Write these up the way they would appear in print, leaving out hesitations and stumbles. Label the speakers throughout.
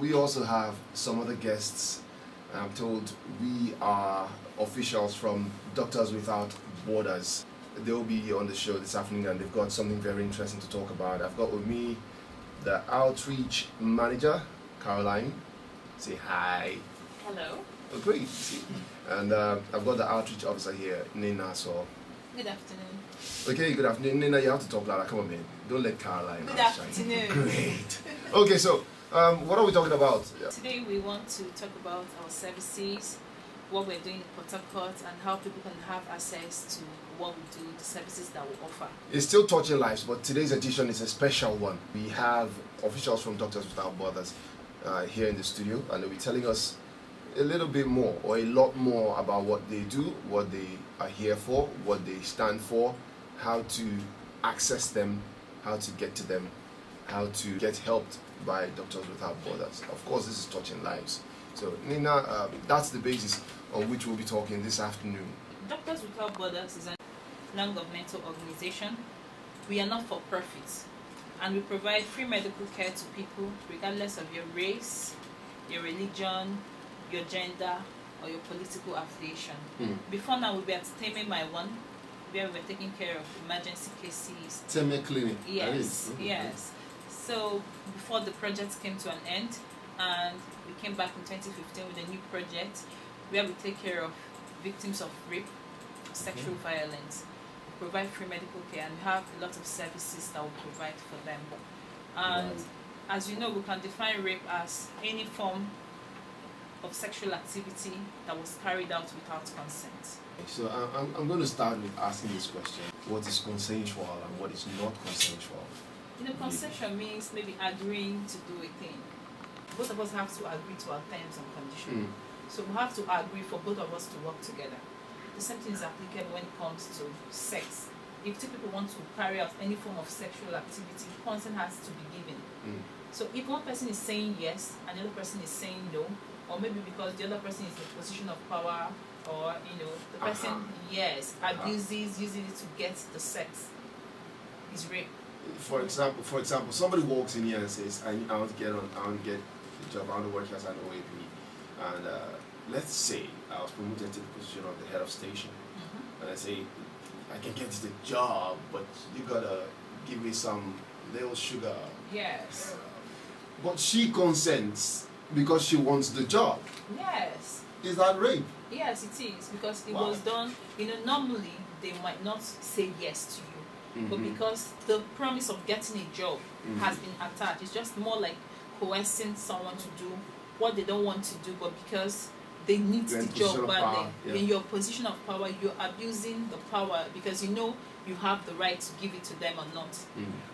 Speaker 1: we also have some other guests. I'm told we are officials from Doctors Without Borders. They'll be on the show this afternoon and they've got something very interesting to talk about. I've got with me the outreach manager, Caroline. Say hi.
Speaker 2: Hello.
Speaker 1: Oh, great. And I've got the outreach officer here, Nina. So.
Speaker 2: Good afternoon.
Speaker 1: Okay, good afternoon. Nina, you have to talk louder. Come on, man. Don't let Caroline
Speaker 2: Good
Speaker 1: outshine.
Speaker 2: afternoon.
Speaker 1: Great. Okay, so what are we talking about?
Speaker 2: Today we want to talk about our services, what we're doing in Port Harcourt, and how people can have access to what we do, the services that we offer.
Speaker 1: It's still touching lives, but today's edition is a special one. We have officials from Doctors Without Borders here in the studio, and they'll be telling us a little bit more or a lot more about what they do, what they are here for, what they stand for, how to access them, how to get to them, how to get helped by Doctors Without Borders. Of course, this is touching lives. So, Nina, that's the basis on which we'll be talking this afternoon.
Speaker 2: Doctors Without Borders is a non-governmental organization. We are not for profit, and we provide free medical care to people regardless of your race, your religion, your gender, or your political affiliation. Before now, we'll be at Teme My One, where we're taking care of emergency cases.
Speaker 1: Teme Clinic.
Speaker 2: Yes, yes. So before the project came to an end, and we came back in 2015 with a new project where we take care of victims of rape, sexual violence, provide free medical care, and we have a lot of services that we provide for them. And as you know, we can define rape as any form of sexual activity that was carried out without consent.
Speaker 1: So I'm going to start with asking this question. What is consensual and what is not consensual?
Speaker 2: You know, consensual means maybe agreeing to do a thing. Both of us have to agree to our terms and conditions. So we have to agree for both of us to work together. The same thing is applicable when it comes to sex. If two people want to carry out any form of sexual activity, consent has to be given. So if one person is saying yes and the other person is saying no, or maybe because the other person is in a position of power, or the person abuses, uses it to get the sex, is rape.
Speaker 1: For example, somebody walks in here and says, I want to get the job, I want to work as an OAP, and let's say I was promoted to the position of the head of station, and I say, I can get you the job, but you gotta give me some little sugar.
Speaker 2: Yes.
Speaker 1: But she consents because she wants the job.
Speaker 2: Yes.
Speaker 1: Is that rape?
Speaker 2: Yes, it is, because it was done, normally they might not say yes to you. But because the promise of getting a job has been attached, it's just more like coercing someone to do what they don't want to do, but because they need the job badly. In your position of power, you're abusing the power because you have the right to give it to them or not.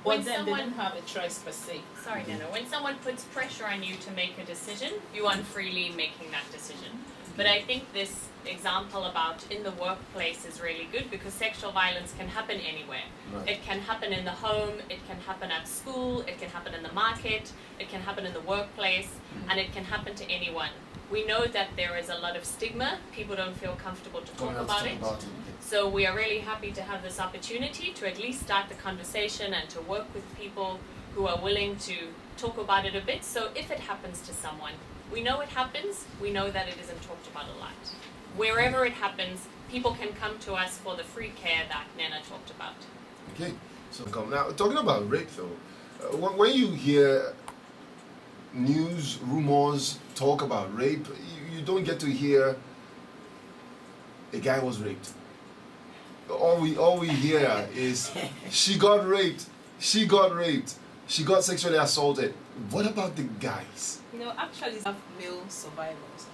Speaker 2: But then they don't have a choice per se.
Speaker 3: Sorry, Nana. When someone puts pressure on you to make a decision, you aren't freely making that decision. But I think this example about in the workplace is really good because sexual violence can happen anywhere. It can happen in the home, it can happen at school, it can happen in the market, it can happen in the workplace, and it can happen to anyone. We know that there is a lot of stigma. People don't feel comfortable to talk about it. So we are really happy to have this opportunity to at least start the conversation and to work with people who are willing to talk about it a bit. So if it happens to someone, we know it happens, we know that it isn't talked about a lot. Wherever it happens, people can come to us for the free care that Nana talked about.
Speaker 1: Okay, so now talking about rape though, when you hear news, rumors, talk about rape, you don't get to hear a guy was raped. All we hear is she got raped, she got sexually assaulted. What about the guys?
Speaker 2: Actually, we have male survivors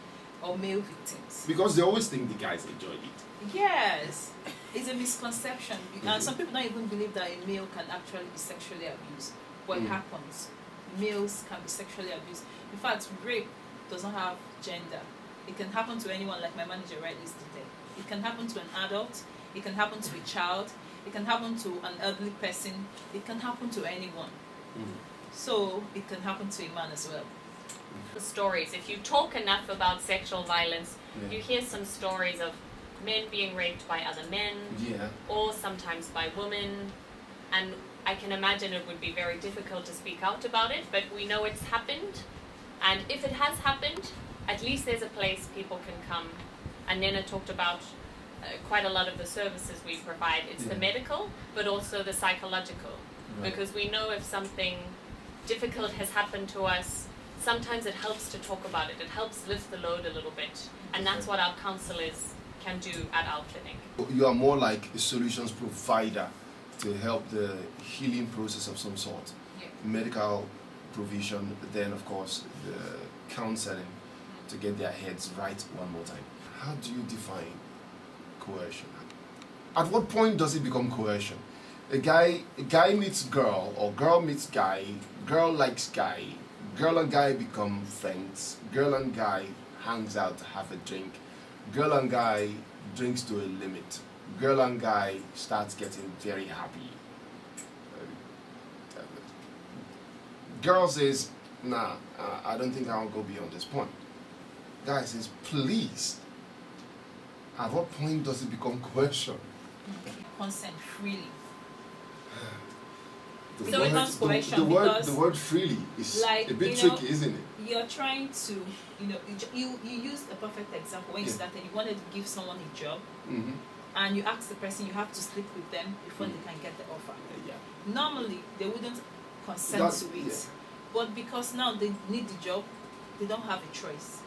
Speaker 2: or male victims.
Speaker 1: Because they always think the guys enjoyed it.
Speaker 2: Yes, it's a misconception. And some people don't even believe that a male can actually be sexually abused. But it happens. Males can be sexually abused. In fact, rape does not have gender. It can happen to anyone, like my manager rightly stated. It can happen to an adult, it can happen to a child, it can happen to an elderly person, it can happen to anyone. So it can happen to a man as well.
Speaker 3: The stories, if you talk enough about sexual violence, you hear some stories of men being raped by other men, or sometimes by women, and I can imagine it would be very difficult to speak out about it, but we know it's happened. And if it has happened, at least there's a place people can come. And Nena talked about quite a lot of the services we provide. It's the medical, but also the psychological.
Speaker 1: Right.
Speaker 3: Because we know if something difficult has happened to us, sometimes it helps to talk about it. It helps lift the load a little bit. And that's what our counselors can do at our clinic.
Speaker 1: You are more like a solutions provider to help the healing process of some sort.
Speaker 3: Yeah.
Speaker 1: Medical provision, then of course the counseling to get their heads right one more time. How do you define coercion? At what point does it become coercion? A guy meets girl, or girl meets guy, girl likes guy, girl and guy become friends, girl and guy hangs out to have a drink, girl and guy drinks to a limit, girl and guy starts getting very happy. Girl says, nah, I don't think I'll go beyond this point. Guy says, please. At what point does it become coercion?
Speaker 2: Consent freely.
Speaker 3: So it becomes
Speaker 2: coercion
Speaker 1: the word freely is
Speaker 2: like,
Speaker 1: a bit tricky, isn't it?
Speaker 2: You're trying to, you used a perfect example when you started. You wanted to give someone a job, and you ask the person you have to sleep with them before they can get the offer.
Speaker 1: Yeah.
Speaker 2: Normally, they wouldn't consent to it,
Speaker 1: Yeah.
Speaker 2: but because now they need the job, they don't have a choice.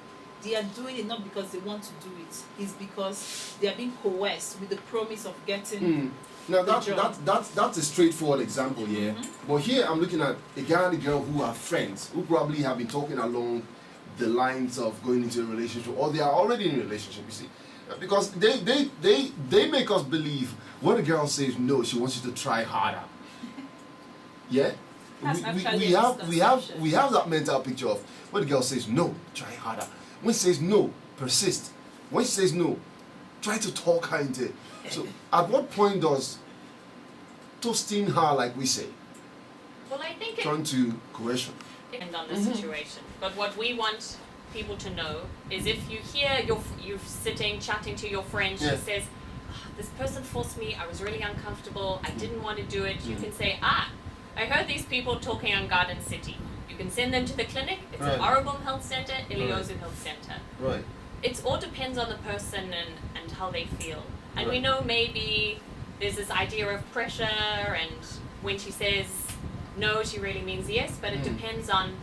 Speaker 2: They are doing it not because they want to do it. It's because they are being coerced with the promise of getting.
Speaker 1: Now
Speaker 2: the job.
Speaker 1: that's a straightforward example here. But here I'm looking at a guy and a girl who are friends, who probably have been talking along the lines of going into a relationship, or they are already in a relationship, you see. Because they make us believe when a girl says no, she wants you to try harder. Yeah? We have that mental picture of when the girl says no, try harder. When she says no, persist. When she says no, try to talk her into it. So at what point does toasting her, like we say,
Speaker 3: Well, I think
Speaker 1: turn to coercion?
Speaker 3: It depends on the situation. But what we want people to know is if you hear you're sitting chatting to your friend, she says, this person forced me, I was really uncomfortable, I didn't want to do it, you can say, I heard these people talking on Garden City. You can send them to the clinic. It's an Arabum Health Center, Iliozu Health Center.
Speaker 1: Right.
Speaker 3: It all depends on the person and how they feel. And we know maybe there's this idea of pressure, and when she says no, she really means yes, but it depends on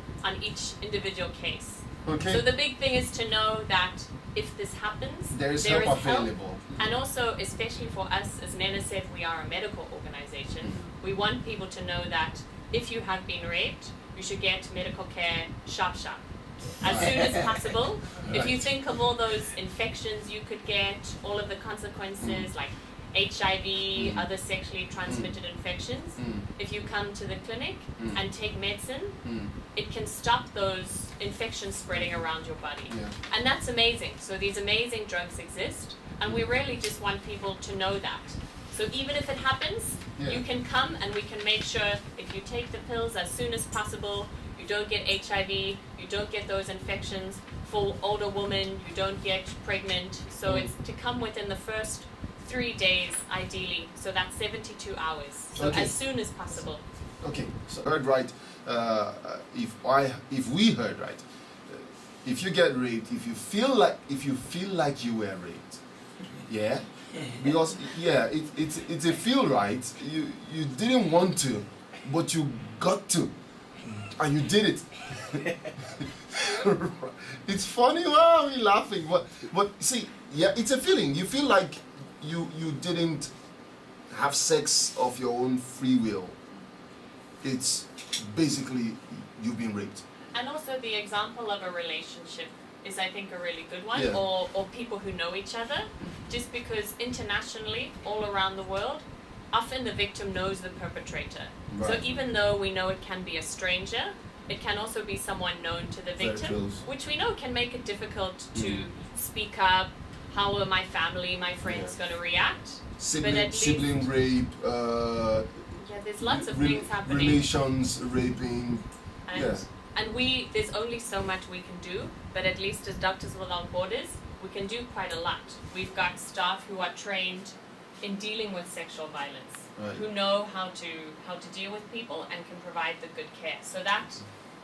Speaker 3: each individual case.
Speaker 1: Okay.
Speaker 3: So the big thing is to know that if this happens,
Speaker 1: there is help available.
Speaker 3: And also, especially for us, as Nena said, we are a medical organization. We want people to know that if you have been raped, you should get medical care sharp. As soon as possible. If you think of all those infections you could get, all of the consequences like HIV, other sexually transmitted infections, if you come to the clinic and take medicine, it can stop those infections spreading around your body.
Speaker 1: Yeah.
Speaker 3: And that's amazing. So these amazing drugs exist, and we really just want people to know that. So even if it happens, you can come and we can make sure if you take the pills as soon as possible, you don't get HIV, you don't get those infections. For older women, you don't get pregnant. So it's to come within the first 3 days, ideally. So that's 72 hours. So as soon as possible.
Speaker 1: Okay, so heard right. If we heard right, if you get raped, if you feel like you were raped, yeah, because it's a feel right. You didn't want to, but you got to, and you did it. It's funny. Why are we laughing? But see, yeah, it's a feeling. You feel like you didn't have sex of your own free will. It's basically you've been raped.
Speaker 3: And also the example of a relationship is, I think, a really good one,
Speaker 1: Yeah.
Speaker 3: or people who know each other, just because internationally, all around the world, often the victim knows the perpetrator.
Speaker 1: Right.
Speaker 3: So even though we know it can be a stranger, it can also be someone known to the
Speaker 1: Very
Speaker 3: victim,
Speaker 1: close.
Speaker 3: which we know can make it difficult to speak up. How are my family, my friends going to react?
Speaker 1: Sibling rape.
Speaker 3: Yeah, there's lots of things happening.
Speaker 1: Relations, raping.
Speaker 3: And there's only so much we can do, but at least as Doctors Without Borders, we can do quite a lot. We've got staff who are trained in dealing with sexual violence, who know how to deal with people and can provide the good care. So that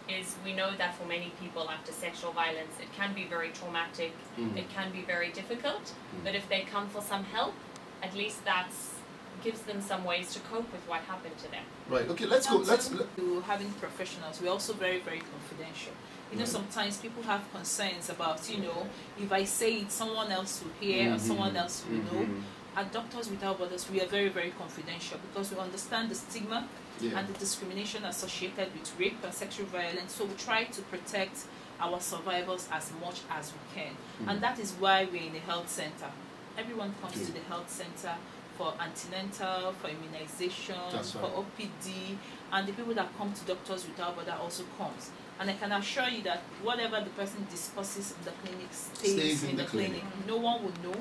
Speaker 3: is we know that for many people after sexual violence, it can be very traumatic, it can be very difficult, but if they come for some help, at least that's gives them some ways to cope with what happened to them.
Speaker 1: Right. Okay. Let's go.
Speaker 2: To having professionals, we're also very, very confidential. You know, sometimes people have concerns about, if I say it, someone else will hear or someone else will know. At Doctors Without Borders, we are very, very confidential because we understand the stigma and the discrimination associated with rape and sexual violence. So we try to protect our survivors as much as we can. And that is why we're in the health center. Everyone comes to the health center for antenatal, for immunization, for OPD, and the people that come to Doctors Without Borders also comes. And I can assure you that whatever the person discusses in the clinic stays in the clinic. No one will know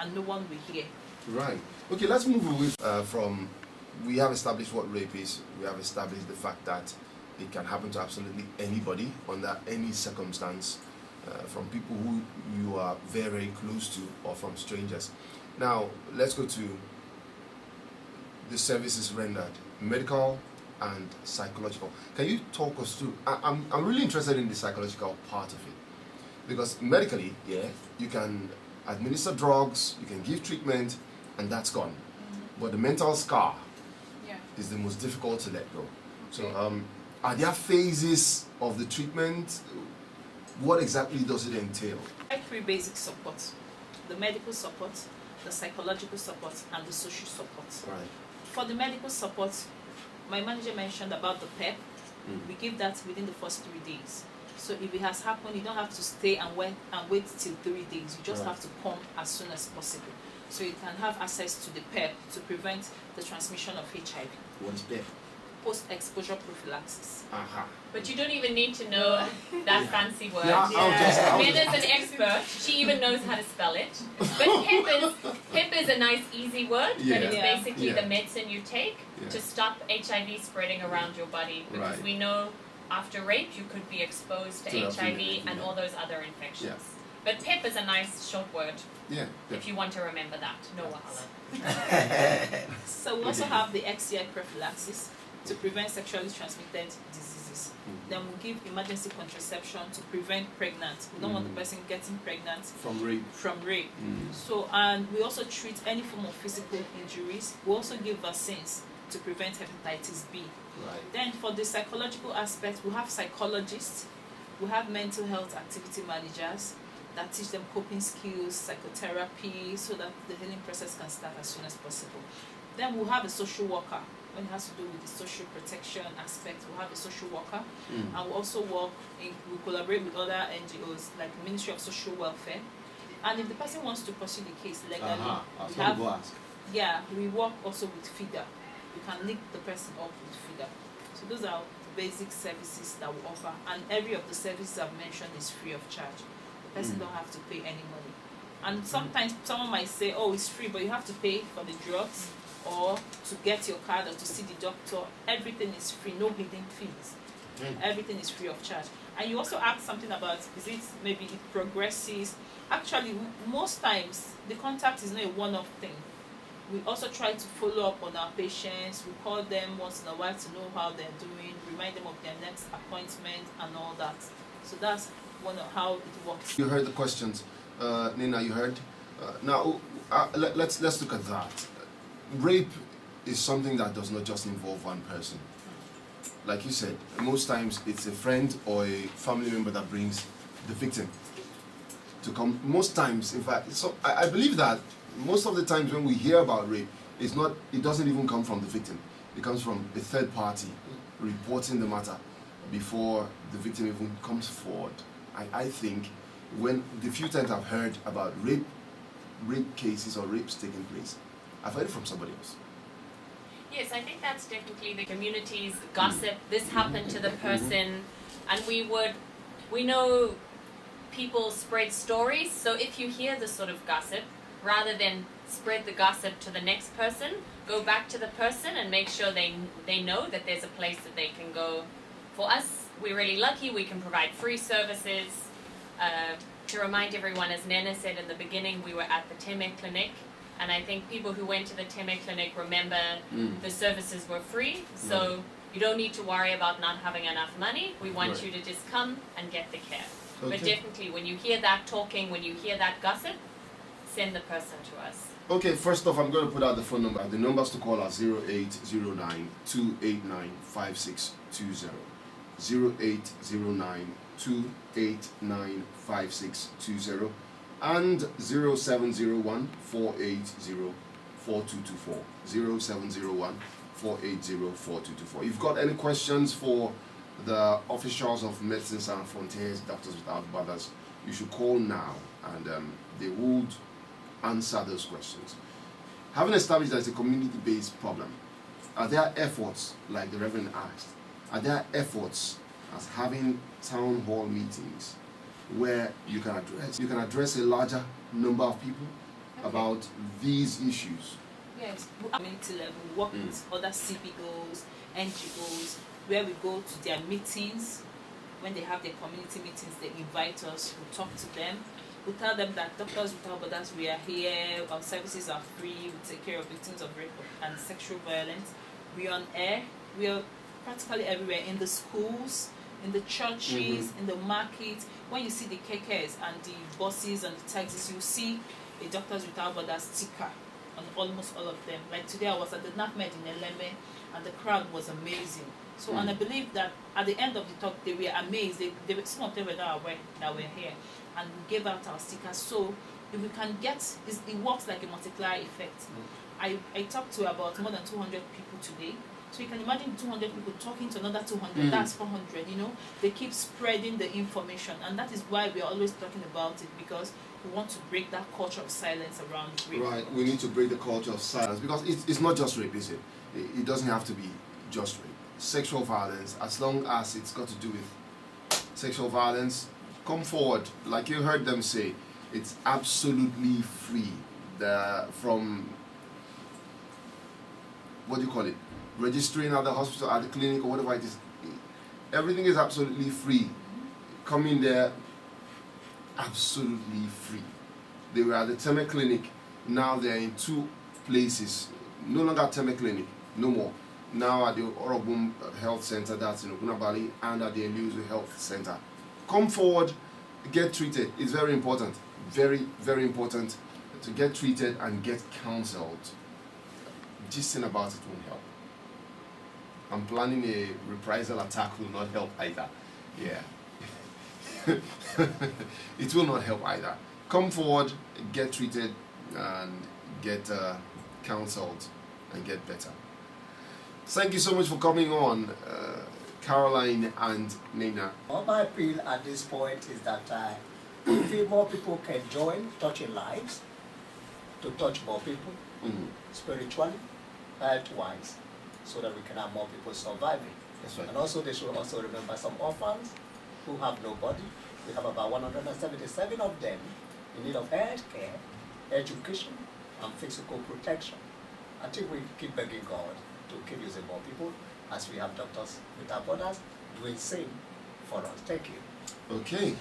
Speaker 2: and no one will hear.
Speaker 1: Right. Okay, let's move away from, we have established what rape is, we have established the fact that it can happen to absolutely anybody under any circumstance, from people who you are very, very close to or from strangers. Now, let's go to the services rendered, medical and psychological. Can you talk us through, I'm really interested in the psychological part of it, because medically, you can administer drugs, you can give treatment, and that's gone. But the mental scar is the most difficult to let go. So are there phases of the treatment? What exactly does it entail?
Speaker 2: 3 basic supports: the medical support, the psychological support, and the social support.
Speaker 1: Right.
Speaker 2: For the medical support, my manager mentioned about the PEP. We give that within the first 3 days. So if it has happened, you don't have to stay and wait till 3 days. You just have to come as soon as possible. So you can have access to the PEP to prevent the transmission of HIV.
Speaker 1: What is PEP?
Speaker 2: Post-exposure prophylaxis.
Speaker 3: But you don't even need to know that fancy word.
Speaker 1: Mena's
Speaker 3: an expert. She even knows how to spell it. But PEP is a nice, easy word. But it's basically the medicine you take to stop HIV spreading around your body. Because we know after rape you could be exposed to HIV and all those other infections. But PEP is a nice short word. If you want to remember that. No wahala.
Speaker 2: So we also have the XCI prophylaxis to prevent sexually transmitted diseases. Then we give emergency contraception to prevent pregnancy. We don't want the person getting pregnant
Speaker 1: from rape.
Speaker 2: So, and we also treat any form of physical injuries. We also give vaccines to prevent hepatitis B. Then for the psychological aspect, we have psychologists, we have mental health activity managers that teach them coping skills, psychotherapy, so that the healing process can start as soon as possible. Then we'll have a social worker. When it has to do with the social protection aspect, we'll have a social worker. And we also we collaborate with other NGOs like the Ministry of Social Welfare. And if the person wants to pursue the case legally, we work also with FIDA. We can link the person up with FIDA. So those are the basic services that we offer. And every of the services I've mentioned is free of charge. The person don't have to pay any money. And sometimes someone might say, oh, it's free, but you have to pay for the drugs or to get your card or to see the doctor. Everything is free, no hidden fees. Everything is free of charge. And you also asked something about, is it maybe it progresses? Actually, most times, the contact is not a one-off thing. We also try to follow up on our patients. We call them once in a while to know how they're doing, remind them of their next appointment and all that. So that's one of how it works.
Speaker 1: You heard the questions. Nina, you heard? Now, let's look at that. Rape is something that does not just involve one person. Like you said, most times it's a friend or a family member that brings the victim to come. Most times, in fact, so I believe that most of the times when we hear about rape, it doesn't even come from the victim. It comes from a third party reporting the matter before the victim even comes forward. I think when the few times I've heard about rape cases or rapes taking place, I've heard it from somebody else.
Speaker 3: Yes, I think that's definitely the community's gossip. This happened to the person, and we know people spread stories, so if you hear this sort of gossip, rather than spread the gossip to the next person, go back to the person and make sure they know that there's a place that they can go. For us, we're really lucky, we can provide free services. To remind everyone, as Nena said in the beginning, we were at the Teme Clinic, and I think people who went to the Teme Clinic remember the services were free, so You don't need to worry about not having enough money. We want
Speaker 1: Right.
Speaker 3: you to just come and get the care. But
Speaker 1: Okay.
Speaker 3: definitely, when you hear that talking, when you hear that gossip, send the person to us.
Speaker 1: Okay, first off, I'm going to put out the phone number. The numbers to call are 0809 289 5620. 0809 289 5620 and 0701 480 4224. 0701 480 4224. If you've got any questions for the officials of Medecins Sans Frontières, Doctors Without Borders, you should call now, and they would answer those questions. Having established that it's a community-based problem, are there efforts, like the Reverend asked, are there efforts as having town hall meetings where you can address a larger number of people about these issues?
Speaker 2: Yes, community level, work with other CBOs, NGOs, where we go to their meetings. When they have their community meetings, they invite us, we talk to them. We tell them that Doctors Without Borders, we are here, our services are free, we take care of victims of rape and sexual violence. We are on air, we are practically everywhere, in the schools, in the churches, in the market. When you see the KKs and the buses and the taxis, you see a Doctors Without Borders sticker on almost all of them. Like today I was at the NAPMED in Eleme and the crowd was amazing. So and I believe that at the end of the talk they were amazed. They were, some of them were not aware that we're here, and we gave out our stickers. So if we can get, it works like a multiplier effect. I talked to about more than 200 people today. So you can imagine 200 people talking to another 200, that's 400, you know. They keep spreading the information, and that is why we are always talking about it, because we want to break that culture of silence around rape.
Speaker 1: Right, we need to break the culture of silence, because it's not just rape, is it? It doesn't have to be just rape. Sexual violence, as long as it's got to do with sexual violence, come forward. Like you heard them say, it's absolutely free. From, what do you call it? Registering at the hospital, at the clinic, or whatever it is. Everything is absolutely free. Come in there, absolutely free. They were at the Teme Clinic, now they're in 2 places. No longer Teme Clinic, no more. Now at the Orobum Health Center, that's in Ogunabali, and at the Eliuzu Health Center. Come forward, get treated. It's very important, very, very important to get treated and get counseled. Gisting about it won't help. I'm planning a reprisal attack will not help either. Yeah. It will not help either. Come forward, get treated, and get counseled, and get better. Thank you so much for coming on, Caroline and Nina.
Speaker 4: All my appeal at this point is that I feel more people can join Touching Lives to touch more people spiritually, health-wise, so that we can have more people surviving.
Speaker 1: That's right.
Speaker 4: And also they should also remember some orphans who have nobody. We have about 177 of them in need of health care, education, and physical protection. I think we keep begging God to keep using more people, as we have Doctors Without Borders doing same for us. Thank you.
Speaker 1: Okay.